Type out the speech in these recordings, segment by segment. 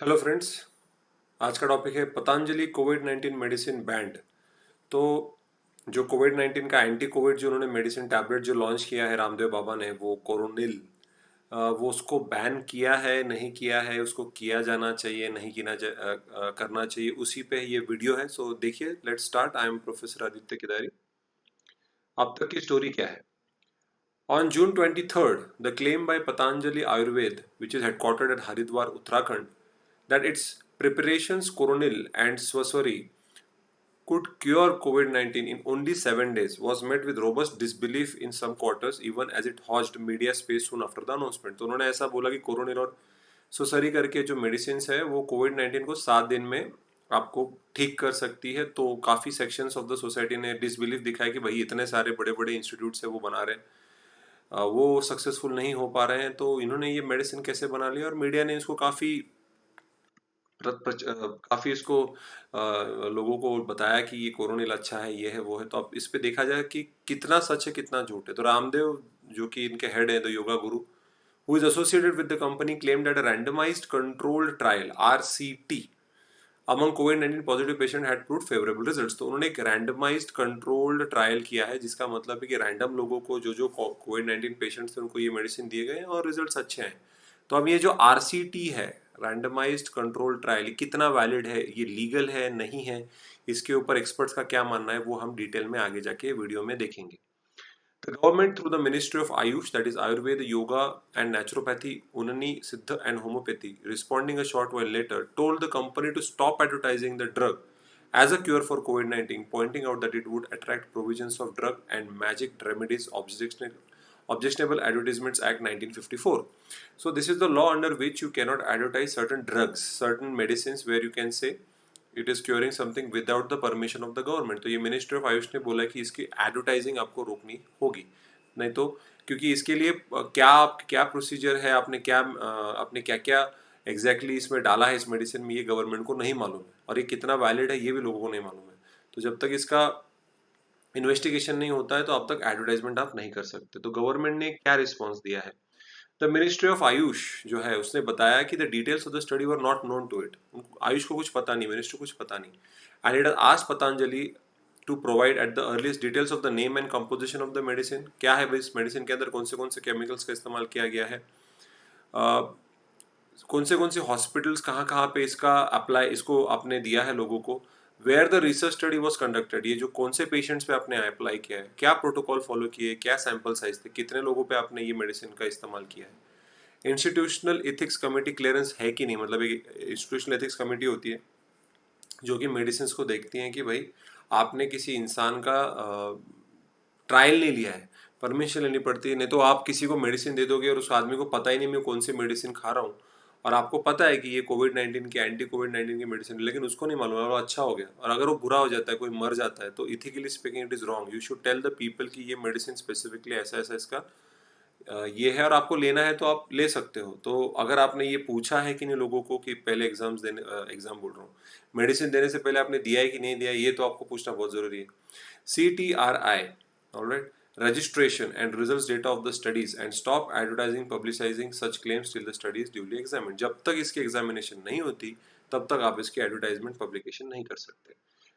Hello friends. आज का topic है पतंजलि कोविड 19 मेडिसिन बैंड। तो जो कोविड 19 का एंटी कोविड जो उन्होंने मेडिसिन टैबलेट जो लॉन्च किया है रामदेव बाबा ने, वो कोरोनिल, वो उसको बैन किया है नहीं किया है, उसको किया जाना चाहिए नहीं करना चाहिए, उसी पे ये वीडियो है। सो देखिए, let's start. I am professor Aditya Kedari. अब तक की स्टोरी क्या है? On June 23rd, the claim by Patanjali Ayurved, which is headquartered at Haridwar, Uttarakhand, that its preparations Coronil and Swaswari could cure COVID-19 in only 7 days was met with robust disbelief in some quarters, even as it hogged media space soon after the announcement. तो उन्होंने ऐसा बोला कि कोरोनिल और सुसरी करके जो medicine है वो कोविड 19 को 7 दिन में आपको ठीक कर सकती है। तो काफ़ी सेक्शंस ऑफ द सोसाइटी ने डिसबिलीफ दिखाया कि भाई इतने सारे बड़े बड़े इंस्टीट्यूट है वो बना रहे हैं, वो सक्सेसफुल नहीं हो पा रहे हैं, तो इन्होंने ये मेडिसिन कैसे बना लिया। और मीडिया ने इसको काफ़ी इसको लोगों को बताया कि ये कोरोनिल अच्छा है, ये है वो है। तो अब इस पे देखा जाए कि कितना सच है कितना झूठ है। तो रामदेव, जो कि इनके हेड है, the yoga guru, who is associated with the company, claim that a randomized controlled trial RCT among covid 19 positive patient had proved favourable results. तो उन्होंने एक रैंडमाइज्ड कंट्रोल्ड ट्रायल किया है, जिसका मतलब है कि रैंडम लोगों को, जो जो कोविड 19 पेशेंट्स थे, उनको ये मेडिसिन दिए गए हैं और रिजल्ट्स अच्छे हैं। तो अब ये जो आरसीटी है, रैंडमाइज्ड कंट्रोल ट्रायल, ये कितना वैलिड है, ये लीगल है नहीं है, इसके ऊपर एक्सपर्ट्स का क्या मानना है, वो हम डिटेल में आगे जाके वीडियो में देखेंगे। The government, through the Ministry of Ayush, that is Ayurveda, Yoga and Naturopathy, Unani, Siddha and Homeopathy, responding a short while later, told the company to stop advertising the drug as a cure for COVID-19, pointing out that it would attract provisions of Drug and Magic Remedies Objectionable Advertisements Act 1954. So this is the law under which you cannot advertise certain drugs, certain medicines, where you can say it is curing something without the permission of the government. तो ये ministry of Ayush ने बोला कि इसकी advertising आपको रोकनी होगी, नहीं तो, क्योंकि इसके लिए क्या प्रोसीजर है, आपने क्या क्या एग्जैक्टली इसमें डाला है इस मेडिसिन में, ये गवर्नमेंट को नहीं मालूम है, और ये कितना वैलिड है ये भी लोगों को नहीं मालूम है। तो जब तक इसका इन्वेस्टिगेशन नहीं होता है तो अब तक एडवर्टाइजमेंट आप नहीं कर सकते। तो गवर्नमेंट ने क्या रिस्पॉन्स दिया है? द मिनिस्ट्री ऑफ आयुष जो है उसने बताया कि the details of the study were not known to it. AYUSH को कुछ पता नहीं, मिनिस्ट्री को कुछ पता नहीं। And it asked Patanjali to provide at the earliest details of the name and composition of the medicine. क्या है भाई इस मेडिसिन के अंदर, कौन से केमिकल्स का इस्तेमाल किया गया है, कौन से हॉस्पिटल्स कहाँ कहाँ पे इसको आपने दिया है लोगों को, where the research study was conducted, ये जो कौन से पेशेंट्स पे आपने अप्लाई किया है, क्या प्रोटोकॉल फॉलो किए, क्या सैंपल साइज थे, कितने लोगों पे आपने ये मेडिसिन का इस्तेमाल किया है, इंस्टीट्यूशनल एथिक्स कमेटी क्लियरेंस है कि नहीं। मतलब एक इंस्टीट्यूशनल एथिक्स कमेटी होती है जो कि मेडिसिन को देखती हैं कि भाई आपने किसी इंसान का ट्रायल नहीं लिया है, परमिशन लेनी पड़ती है। नहीं तो आप किसी को मेडिसिन दे दोगे और उस आदमी को पता ही नहीं मैं कौन सी मेडिसिन खा रहा हूँ, और आपको पता है कि ये कोविड 19 की, एंटी कोविड 19 की मेडिसिन, लेकिन उसको नहीं मालूम है, वो अच्छा हो गया, और अगर वो बुरा हो जाता है, कोई मर जाता है, तो ethically speaking it is wrong. You should tell the people कि ये मेडिसिन स्पेसिफिकली ऐसा ऐसा इसका ये है, और आपको लेना है तो आप ले सकते हो। तो अगर आपने ये पूछा है कि नहीं लोगों को कि पहले एग्जाम बोल रहा हूँ, मेडिसिन देने से पहले आपने दिया है कि नहीं दिया है, ये तो आपको पूछना बहुत ज़रूरी है। CTRI, alright, registration and results data of the studies, and stop advertising publicizing such claims till the study is duly examined। जब तक इसकी एग्जामिनेशन नहीं होती तब तक आप इसकी एडवर्टाइजमेंट पब्लिकेशन नहीं कर सकते।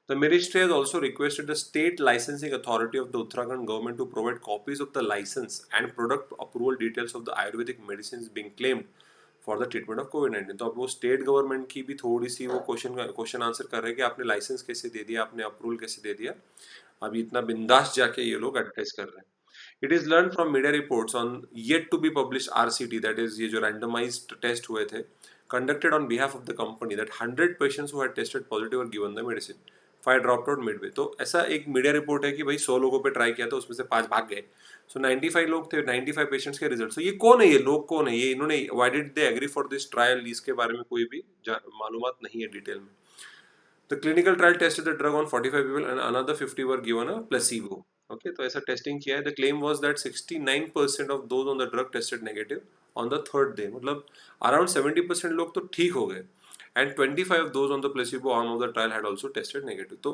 The ministry has also requested the state licensing authority of the Uttarakhand government to provide copies of the license and product approval details of the Ayurvedic medicines being claimed for the treatment of Covid 19। तो अब वो state government की भी थोड़ी सी वो question answer कर रहे हैं कि आपने लाइसेंस कैसे दे दिया, आपने अप्रूवल कैसे दे दिया। अब इतना बिंदास जाके ये लोग एडवर्टाइज कर रहे हैं। It is learn from media reports on yet to be publish RCT, that is ये जो रैंडमाइज्ड टेस्ट हुए थे conducted on behalf of the company, that 100 patients who had tested positive were given the medicine, 5 dropped out midway। तो ऐसा एक media report है कि भाई 100 लोगों पे ट्राई किया था, उसमें से 5 भाग गए। सो 95 लोग थे, 95 पेशेंट्स के रिजल्ट। सो ये कौन है, ये लोग कौन है, ये इन्होंने why did they agree for this trial, इसके बारे में कोई भी मालूमात नहीं है डिटेल में। The clinical trial tested the drug on 45 people and another 50 were given a placebo। Okay, तो ऐसा टेस्टिंग किया है। The claim was that 69% of those on the drug tested negative on the third day। मतलब around 70% लोग तो ठीक हो गए, and 25 of those on the placebo arm of the trial had also tested negative। तो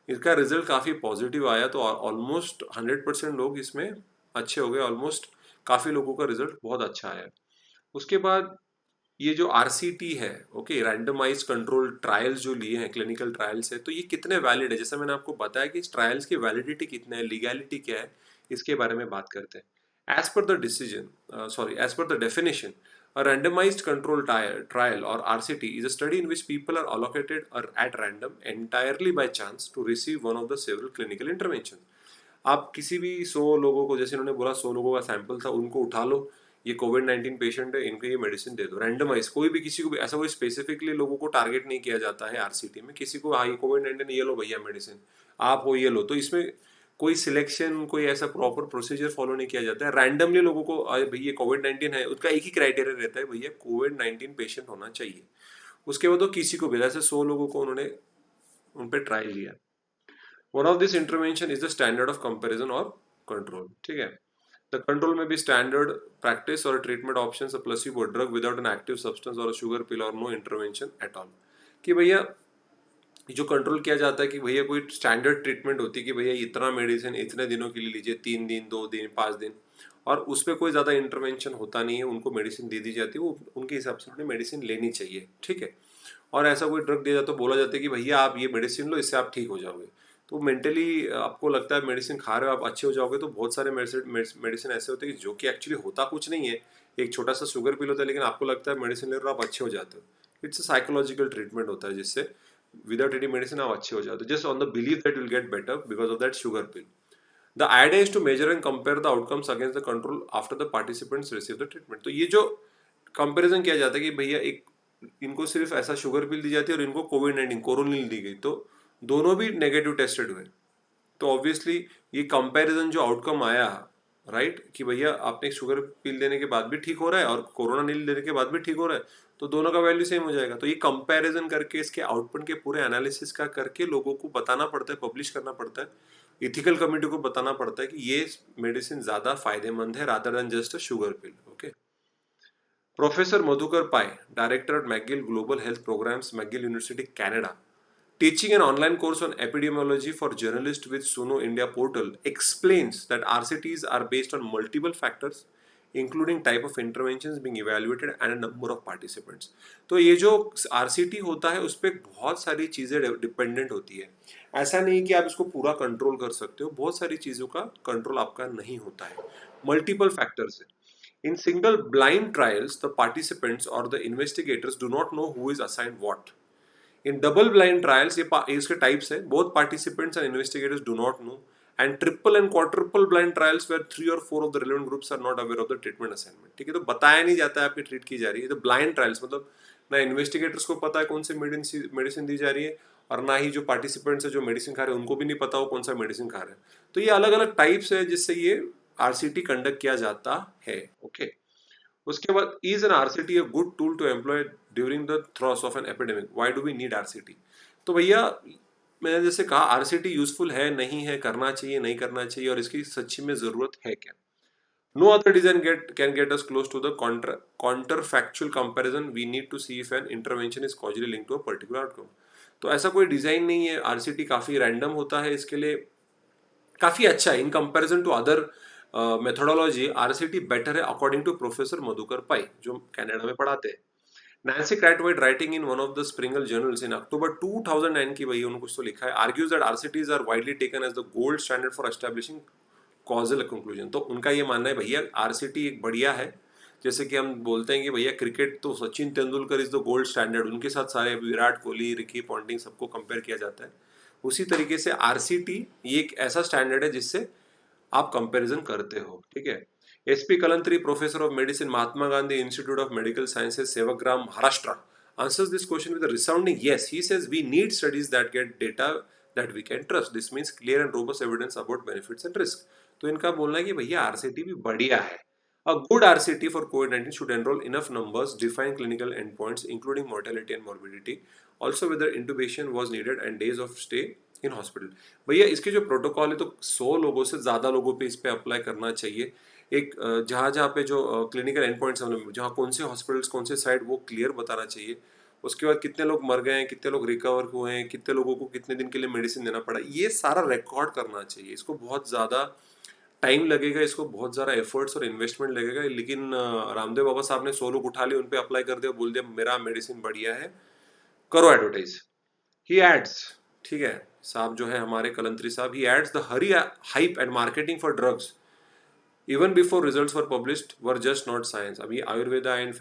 इसका रिजल्ट काफ़ी positive आया, तो ऑलमोस्ट 100% लोग इसमें अच्छे हो गए, ऑलमोस्ट काफ़ी लोगों का रिजल्ट बहुत अच्छा आया। उसके बाद ये जो आरसीटी है, ओके, रैंडमाइज्ड कंट्रोल ट्रायल्स जो लिए हैं, क्लिनिकल ट्रायल्स है, तो ये कितने वैलिड है? जैसे मैंने आपको बताया कि इस ट्रायल्स की वैलिडिटी कितने है, लीगैलिटी क्या है, इसके बारे में बात करते हैं। As per the decision, sorry, as per the definition, a randomized control trial or RCT is a study in which people are allocated or at random entirely by chance to receive one of the several clinical interventions. आप किसी भी 100 लोगों को, जैसे इन्होंने बोला 100 लोगों का सैंपल था, उनको उठा लो, ये कोविड-19 पेशेंट है, इनको ये मेडिसिन दे दो, रैंडमाइज, कोई भी किसी को भी ऐसा कोई स्पेसिफिकली लोगों को टारगेट नहीं किया जाता है आरसीटी में, किसी को हाँ ये कोविड-19 ये लो भैया मेडिसिन, आप हो ये लो, तो इसमें कोई सिलेक्शन, कोई ऐसा प्रॉपर प्रोसीजर फॉलो नहीं किया जाता है, रैंडमली लोगों को भैया कोविड-19 है, उसका एक ही क्राइटेरिया रहता है, भैया कोविड-19 पेशेंट होना चाहिए, उसके बाद वो किसी को भी, जैसे 100 लोगों को उन्होंने उन पर ट्राई लिया। One of this intervention is the standard of comparison और कंट्रोल, ठीक है। द कंट्रोल में भी स्टैंडर्ड प्रैक्टिस और treatment options, a placebo drug without an active substance और शुगर पिल और नो इंटरवेंशन एट ऑल। कि भैया जो कंट्रोल किया जाता है कि भैया कोई स्टैंडर्ड ट्रीटमेंट होती है कि भैया इतना मेडिसिन इतने दिनों के लिए लीजिए, 3 दिन, 2 दिन, 5 दिन, और उस पर कोई ज़्यादा इंटरवेंशन होता नहीं है, उनको मेडिसिन दे दी जाती है, वो उनके हिसाब से उन्हें मेडिसिन लेनी चाहिए, ठीक है। और ऐसा कोई ड्रग दिया जाता तो बोला जाता है कि भैया आप ये मेडिसिन लो, इससे आप ठीक हो जाओगे। तो मेंटली आपको लगता है मेडिसिन खा रहे हो आप अच्छे हो जाओगे, तो बहुत सारे मेडिसिन ऐसे होते हैं कि जो कि एक्चुअली होता कुछ नहीं है, एक छोटा सा शुगर पिल होता है, लेकिन आपको लगता है मेडिसिन ले रहे हो आप अच्छे हो जाते हो। इट्स अ साइकोलॉजिकल ट्रीटमेंट होता है, जिससे विदाउट एनी मेडिसिन आप अच्छे हो जाते हो, just on the believe that will get better because of that sugar pill. The idea is to measure and compare the outcomes against the control after the participants receive the treatment. तो ये जो comparison किया जाता है कि भैया एक इनको सिर्फ ऐसा शुगर पिल दी जाती है और इनको कोविड-19 कोरोनिल दी गई, तो दोनों भी नेगेटिव टेस्टेड हुए, तो ऑब्वियसली ये कंपैरिजन जो आउटकम आया, राइट, कि भैया आपने एक शुगर पिल देने के बाद भी ठीक हो रहा है और कोरोना नील देने के बाद भी ठीक हो रहा है, तो दोनों का वैल्यू सेम हो जाएगा। तो ये कंपैरिजन करके इसके आउटपुट के पूरे एनालिसिस का करके लोगों को बताना पड़ता है, पब्लिश करना पड़ता है, इथिकल कमिटी को बताना पड़ता है कि ये मेडिसिन ज्यादा फायदेमंद है rather than just a sugar pill, okay. Professor Madhukar Pai, Director at McGill Global Health Programs, McGill University, Canada, teaching an online course on epidemiology for journalists with Suno India portal, explains that RCTs are based on multiple factors, including type of interventions being evaluated and a number of participants. तो ये जो RCT होता है उस पर बहुत सारी चीज़ें डिपेंडेंट होती है। ऐसा नहीं कि आप इसको पूरा कंट्रोल कर सकते हो, बहुत सारी चीज़ों का कंट्रोल आपका नहीं होता है, मल्टीपल फैक्टर्स है। In single blind trials, the participants or the investigators do not know who is assigned what. In double blind trials, ये इसके types है, both participants and investigators do not know. And triple and quadruple blind trials where 3 or 4 of the relevant groups are not aware of the treatment assignment. ठीक है, तो बताया नहीं जाता है आपकी ट्रीट की जा रही है। तो ब्लाइंड ट्रायल्स मतलब ना इन्वेस्टिगेटर्स को पता है कौन सी मेडिसिन दी जा रही है, और ना ही जो पार्टिसिपेंट्स है जो मेडिसिन खा रहे हैं उनको भी नहीं पता हो कौन सा मेडिसिन खा रहे हैं। तो ये अलग अलग टाइप्स है जिससे ये आरसीटी कंडक्ट किया जाता है, ओके। उसके बाद is an RCT a good tool to employ during the throes of an epidemic, why do we need RCT? तो भैया मैंने जैसे कहा आरसीटी यूजफुल है नहीं है, करना चाहिए नहीं करना चाहिए, और इसकी सच्ची में जरूरत है क्या? No other design can get us close to the counterfactual comparison, we need to see if an intervention is causally link to a particular outcome. तो ऐसा कोई डिजाइन नहीं है, आरसीटी काफी रैंडम होता है, इसके लिए काफी अच्छा है in comparison to other methodology. RCT better है according to professor Madhukar Pai जो कनाडा में पढ़ाते हैं। Nancy Cartwright writing in one of the Springer journals in October 2009 की, वही उन्होंने कुछ तो लिखा है, argues that RCTs are widely taken as the gold standard for establishing causal conclusion. तो उनका ये मानना है भैया आरसीटी एक बढ़िया है, जैसे कि हम बोलते हैं कि भैया क्रिकेट तो Sachin Tendulkar is the gold standard, उनके साथ सारे विराट कोहली, रिकी पॉन्टिंग सबको कंपेयर किया जाता है, उसी तरीके से आरसीटी ये एक ऐसा स्टैंडर्ड है जिससे आप कंपैरिजन करते हो, ठीक है। SP Kalantri, professor of medicine, Mahatma Gandhi institute of medical sciences, Sevagram, Maharashtra, answers this question with a resounding yes. He says we need studies that get data that we can trust. This means clear and robust evidence about benefits and risk. तो इनका बोलना है कि भैया RCT भी बढ़िया है। A good RCT for COVID-19 should enroll enough numbers, define clinical endpoints, including mortality and morbidity, also whether intubation was needed and days of stay in hospital. भैया इसके जो प्रोटोकॉल है तो 100 लोगों से ज़्यादा लोगों पे इस पे अप्लाई करना चाहिए। एक जहाँ जहाँ पे जो क्लिनिकल एंड पॉइंट्स हैं, जहाँ कौन से हॉस्पिटल्स कौन से साइड, वो क्लियर बताना चाहिए। उसके बाद कितने लोग मर गए हैं, कितने लोग रिकवर हुए हैं, कितने लोगों को कितने दिन के लिए मेडिसिन देना पड़ा, ये सारा रिकॉर्ड करना चाहिए। इसको बहुत ज़्यादा टाइम लगेगा इसको, बहुत ज़्यादा एफर्ट्स और इन्वेस्टमेंट लगेगा, लेकिन रामदेव बाबा साहब ने 100 लोग उठा लिए, उन पे अप्लाई कर दिया, बोल दिया मेरा मेडिसिन बढ़िया है, करो एडवर्टाइज। ही एड्स, ठीक है, साहब जो है हमारे कलंत्री साहब, he adds the hurry hype and marketing for drugs even before results were published were just not science. अभी आयुर्वेदा एंड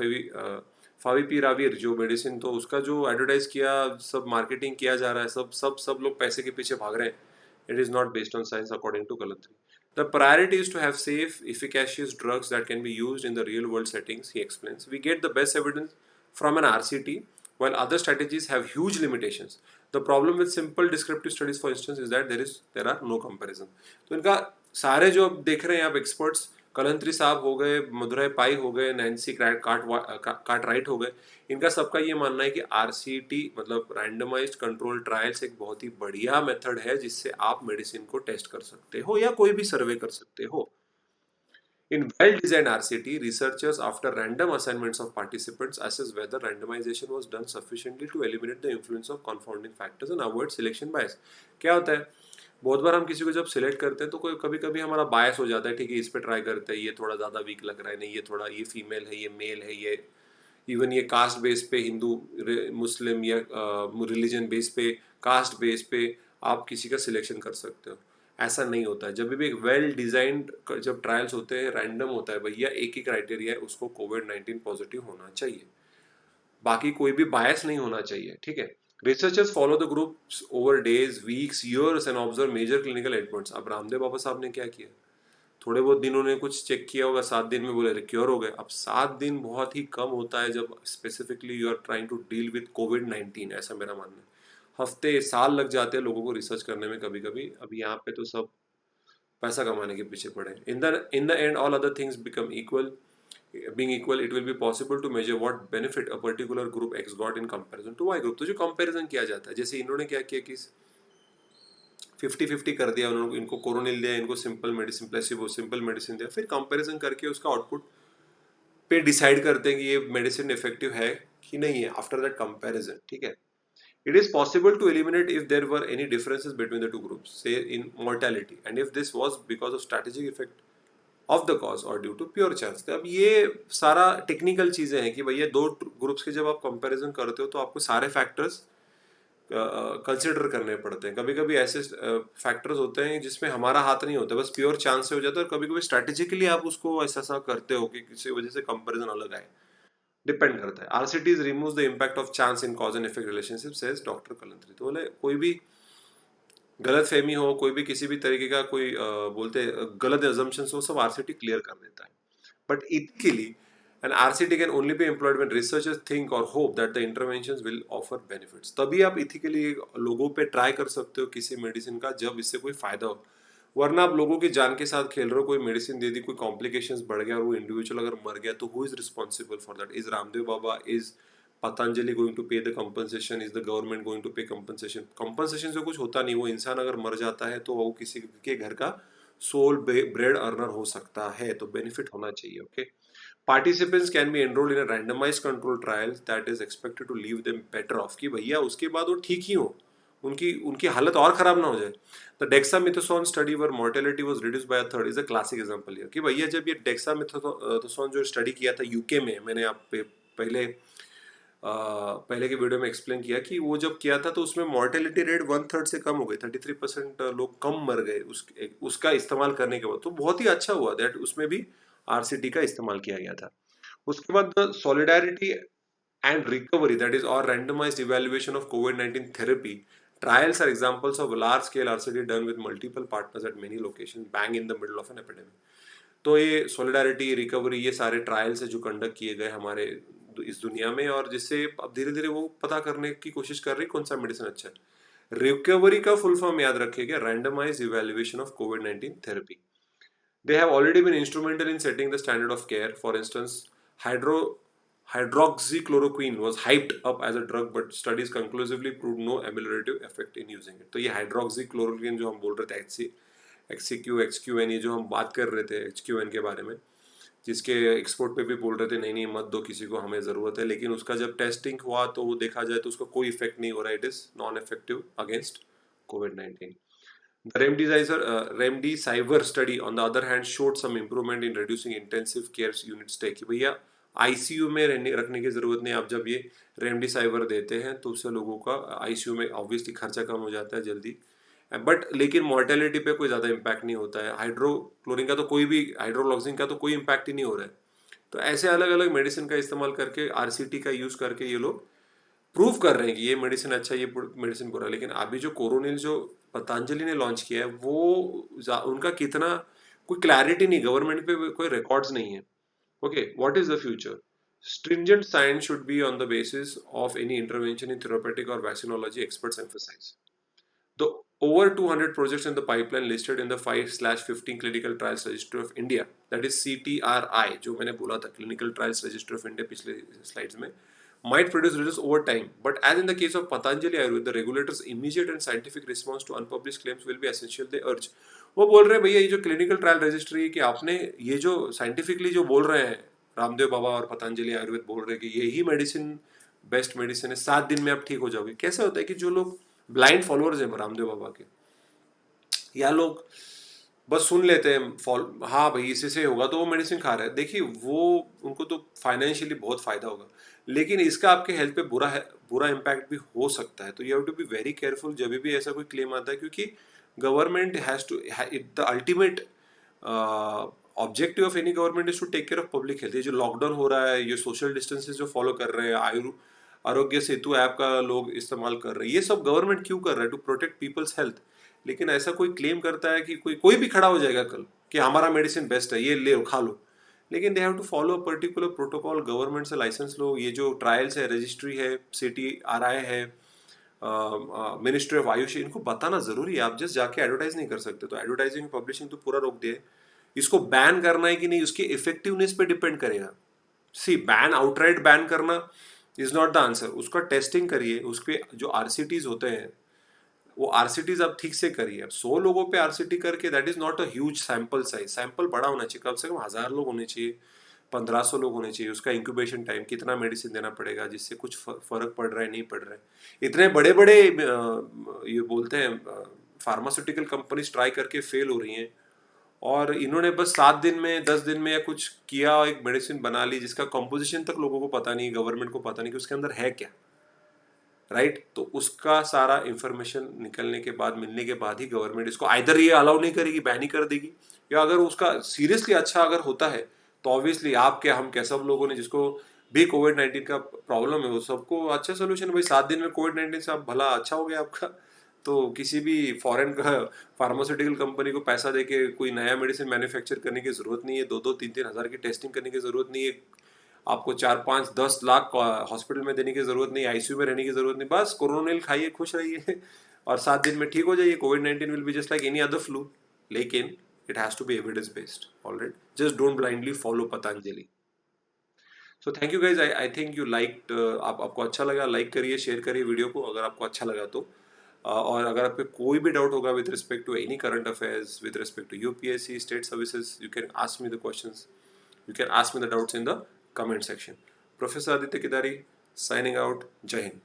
फाविपिराविर जो मेडिसिन, तो उसका जो एडवर्टाइज किया, सब मार्केटिंग किया जा रहा है, सब लोग पैसे के पीछे भाग रहे हैं। It is not based on science according to Kalantri. The priority is to have safe, efficacious drugs that can be used in the real world settings, he explains. We get the best evidence from an RCT, while other strategies have huge limitations. The problem with simple descriptive studies, for instance, is that there are no comparison. तो इनका सारे जो आप देख रहे हैं आप experts, Kalantri साहब हो गए, मदुराई पाई हो गए, नैन्सी कार्टराइट हो गए, इनका सबका ये मानना है कि आरसीटी मतलब रैंडमाइज्ड कंट्रोल ट्रायल्स एक बहुत ही बढ़िया मेथड है जिससे आप मेडिसिन को टेस्ट कर सकते हो या कोई भी सर्वे कर सकते हो। In well-designed RCT, researchers, after random assignments of participants, assess whether randomization was done sufficiently to eliminate the influence of confounding factors and avoid selection bias. क्या होता है, बहुत बार हम किसी को जब सिलेक्ट करते हैं तो कोई कभी कभी हमारा बायस हो जाता है, ठीक है इस पे ट्राई करते हैं, ये थोड़ा ज़्यादा वीक लग रहा है, नहीं ये थोड़ा, ये फीमेल है, ये मेल है, ये इवन ये कास्ट बेस पे हिंदू मुस्लिम या रिलीजन बेस पे, कास्ट बेस पे आप किसी का सिलेक्शन कर सकते हो। ऐसा नहीं होता है, जब भी एक वेल डिजाइंड जब ट्रायल्स होते हैं रैंडम होता है भैया, एक ही क्राइटेरिया है, उसको कोविड-19 पॉजिटिव होना चाहिए, बाकी कोई भी बायस नहीं होना चाहिए, ठीक है। Researchers follow the groups over days weeks years and observe major clinical endpoints. अब रामदेव बाबा साहब ने क्या किया, थोड़े बहुत दिन उन्होंने कुछ चेक किया होगा, 7 दिन में बोले क्योर हो गए। अब 7 दिन बहुत ही कम होता है जब specifically you are trying to deal with कोविड-19, ऐसा मेरा मानना है। हफ्ते साल लग जाते हैं लोगों को रिसर्च करने में कभी कभी। अब यहाँ पे तो सब पैसा कमाने के पीछे पड़े। In the end all other things become equal, being equal it will be possible to measure what benefit a particular group X got in comparison to Y group। तो जो कंपैरिजन किया जाता है, जैसे इन्होंने क्या किया कि 50-50 कर दिया उन्होंने, इनको कोरोनिल दिया, इनको simple medicine placebo simple medicine दिया, फिर कंपैरिजन करके उसका आउटपुट पे डिसाइड करते हैं कि ये मेडिसिन इफेक्टिव है कि नहीं है आफ्टर दैट कंपैरिजन, ठीक है। It is possible to eliminate if there were any differences between the two groups, say in mortality, and if this was because of strategic effect of the cause or due to pure chance। तो अब ये सारा technical चीज़ें हैं कि भैया दो groups के जब आप कंपैरिजन करते हो तो आपको सारे फैक्टर्स कंसिडर करने पड़ते हैं। कभी कभी ऐसे फैक्टर्स होते हैं जिसमें हमारा हाथ नहीं होता, बस प्योर चांस से हो जाता है, और कभी कभी स्ट्रैटेजिकली आप उसको ऐसा करते हो कि किसी वजह से कंपैरिजन अलग आए, डिपेंड करता है। RCTs removes the impact of chance in cause and effect relationship, says doctor Kalantri. तो बोले कोई भी गलत फहमी हो, कोई भी किसी भी तरीके का कोई बोलते गलत एजम्पशंस हो, सब आरसीटी क्लियर कर देता है। But ethically an RCT can only be employed when researchers think or hope that the interventions will offer benefits। तभी आप इथिकली लोगों पे ट्राई कर सकते हो किसी मेडिसिन का जब इससे कोई फायदा हो, वरना आप लोगों की जान के साथ खेल रहे हो, कोई मेडिसिन दे दी, कोई कॉम्प्लिकेशंस बढ़ गया और वो इंडिविजुअल अगर मर गया तो who is responsible for that? Is Ramdev Baba, is Patanjali going to pay the compensation, is the government going to pay compensation? Compensation से कुछ होता नहीं, वो इंसान अगर मर जाता है तो वो किसी के घर का सोल ब्रेड अर्नर हो सकता है, तो बेनिफिट होना चाहिए, okay. Participants can be enrolled in a randomized control trial that is expected to leave them better off, कि भैया उसके बाद वो ठीक ही हो, उनकी उनकी हालत और खराब ना हो जाए। The dexamethasone study were mortality was reduced by a third is a classic example here, कि भैया जब ये डेक्सामेथासोन जो स्टडी किया था यूके में, मैंने आप पहले के वीडियो में एक्सप्लेन किया कि वो जब किया था तो उसमें मोर्टेलिटी रेट 1/3 से कम हो गई, 33% लोग कम मर गए उसका इस्तेमाल करने के बाद। तो बहुत ही अच्छा हुआ दैट उसमें भी आरसीटी का इस्तेमाल किया गया था। उसके बाद the solidarity and recovery, that is और रैंडमाइज्ड इवैल्यूएशन ऑफ कोविड-19 therapy trials are examples of large scale RCT done with multiple partners at many locations bang in the middle of an epidemic. तो ये solidarity, recovery, ये सारे trials है जो conduct किए गए हमारे इस दुनिया में, और जिससे अब धीरे धीरे वो पता करने की कोशिश कर रही कौन सा मेडिसिन अच्छा है। रिकवरी का फुल फॉर्म याद रखिएगा, रैंडमाइज्ड इवैल्यूएशन ऑफ कोविड-19 therapy. They have already been instrumental in setting the standard of care. For instance, hydroxychloroquine was hyped up as a drug, but studies conclusively proved no ameliorative effect in using it। तो ये hydroxychloroquine जो हम बोल रहे थे, एक्सक्यूएन, ये जो हम बात कर रहे थे एक्सक्यूएन के बारे में, जिसके एक्सपोर्ट पे भी बोल रहे थे नहीं नहीं मत दो किसी को, हमें ज़रूरत है, लेकिन उसका जब टेस्टिंग हुआ तो वो देखा जाए तो उसका कोई इफेक्ट नहीं हो रहा है, it is non effective against covid. The Remdesivir study, on the other hand, showed some improvement in reducing intensive care unit stay. कि भैया आईसीयू में रखने की ज़रूरत नहीं, आप जब ये रेमडेसिविर देते हैं तो उससे लोगों का आईसीयू में ऑब्वियसली खर्चा कम हो जाता है जल्दी, बट लेकिन मॉर्टेलिटी पे कोई ज़्यादा इम्पैक्ट नहीं होता है। हाइड्रोक्लोरिन का तो कोई भी, हाइड्रोक्लोक्सिन का तो कोई इम्पैक्ट ही नहीं हो रहा है। तो ऐसे अलग अलग मेडिसिन का इस्तेमाल करके, आरसीटी का यूज़ करके ये लोग प्रूव कर रहे हैं कि ये मेडिसिन अच्छा है, ये मेडिसिन बुरा है। लेकिन अभी जो कोरोनिल जो पतंजलि ने लॉन्च किया है वो उनका कितना, कोई क्लैरिटी नहीं, गवर्नमेंट पे कोई रिकॉर्ड्स नहीं है। Okay, what is the future? Stringent science should be on the basis of any intervention in therapeutic or vaccinology, experts emphasize. The over 200 projects in the pipeline listed in the 5/15 clinical trials registry of India, that is CTRI, जो मैंने बोला था clinical trials registry of India पिछले slides में, might produce results over time, but as in the case of Patanjali Ayurveda, the regulators' immediate and scientific response to unpublished claims will be essential, they urge. वो बोल रहे हैं भैया ये जो clinical trial registry कि आपने ये जो साइंटिफिकली जो बोल रहे हैं, रामदेव बाबा और पतंजलि आयुर्वेद बोल रहे हैं कि यही मेडिसिन बेस्ट मेडिसिन है, 7 दिन में आप ठीक हो जाओगे। कैसे होता है कि जो लोग ब्लाइंड फॉलोअर्स हैं रामदेव बाबा के, या लोग बस सुन लेते हैं फॉल, हाँ भाई इससे से होगा तो वो मेडिसिन खा रहे हैं, देखिए वो उनको तो फाइनेंशियली बहुत फायदा होगा, लेकिन इसका आपके हेल्थ पे बुरा इम्पैक्ट भी हो सकता है। तो you have to be very careful जब भी ऐसा कोई क्लेम आता है, क्योंकि government has to, the ultimate objective of any government is to take care of public health. ये जो लॉकडाउन हो रहा है, ये सोशल डिस्टेंसेस जो फॉलो कर रहे हैं, आरोग्य सेतु ऐप का लोग इस्तेमाल कर रहे हैं, ये सब गवर्नमेंट क्यों कर रहा है? To protect people's health. लेकिन ऐसा कोई क्लेम करता है कि कोई भी खड़ा हो जाएगा कल कि हमारा मेडिसिन बेस्ट है, ये ले लो खा लो, लेकिन they have to follow a particular protocol, government से लाइसेंस लो। ये जो ट्रायल्स है, रजिस्ट्री है, CTRI है, मिनिस्ट्री ऑफ आयुष, इनको बताना जरूरी है। आप जस्ट जाके एडवर्टाइज नहीं कर सकते, तो एडवर्टाइजिंग पब्लिशिंग तो पूरा रोक दिए। इसको बैन करना है कि नहीं, उसकी इफेक्टिवनेस पे डिपेंड करेगा। सी बैन, आउटराइट बैन करना इज नॉट द आंसर। उसका टेस्टिंग करिए, उसके जो आरसीटीज होते हैं वो आरसीटीज आप ठीक से करिए। अब 100 लोगों पे आरसीटी करके, that is not a huge sample size. Sample बड़ा होना चाहिए, कम से कम 1000 लोग होने चाहिए, 1500 लोग होने चाहिए। उसका इंक्यूबेशन टाइम, कितना मेडिसिन देना पड़ेगा जिससे कुछ फर्क पड़ रहा है नहीं पड़ रहा है। इतने बड़े बड़े ये बोलते हैं फार्मास्यूटिकल कंपनीज ट्राई करके फेल हो रही हैं, और इन्होंने बस 7 दिन में, 10 दिन में या कुछ किया, एक मेडिसिन बना ली जिसका कंपोजिशन तक लोगों को पता नहीं, गवर्नमेंट को पता नहीं कि उसके अंदर है क्या, राइट? तो उसका सारा इंफॉर्मेशन निकलने के बाद, मिलने के बाद ही गवर्नमेंट इसको आइदर ये अलाउ नहीं करेगी, बैन ही कर देगी, या अगर उसका सीरियसली अच्छा अगर होता है तो ऑब्वियसली आप क्या, हम क्या, सब लोगों ने जिसको भी कोविड-19 का प्रॉब्लम है वो सबको अच्छा सोल्यूशन। भाई 7 दिन में कोविड-19 से आप भला अच्छा हो गया आपका, तो किसी भी फॉरेन का फार्मास्यूटिकल कंपनी को पैसा देके कोई नया मेडिसिन मैन्युफैक्चर करने की जरूरत नहीं है, 2-2 3-3 हज़ार की टेस्टिंग करने की जरूरत नहीं है, आपको 4-5-10 लाख हॉस्पिटल में देने की जरूरत नहीं, आईसीयू में रहने की जरूरत नहीं, बस कोरोनिल खाइए, खुश रहिए और 7 दिन में ठीक हो जाइए। कोविड-19 will be just like any other flu, लेकिन it has to be evidence based. Alright, just don't blindly follow Patanjali. So thank you guys, I think you like, आपको अच्छा लगा, लाइक करिए, शेयर करिए वीडियो को अगर आपको अच्छा लगा तो। और अगर आपको कोई भी डाउट होगा with respect to any current affairs, with respect to UPSC, state services, you can ask me the questions, you can ask me the doubts in the comment section. Professor Aditya Kidari signing out. Jai Hind.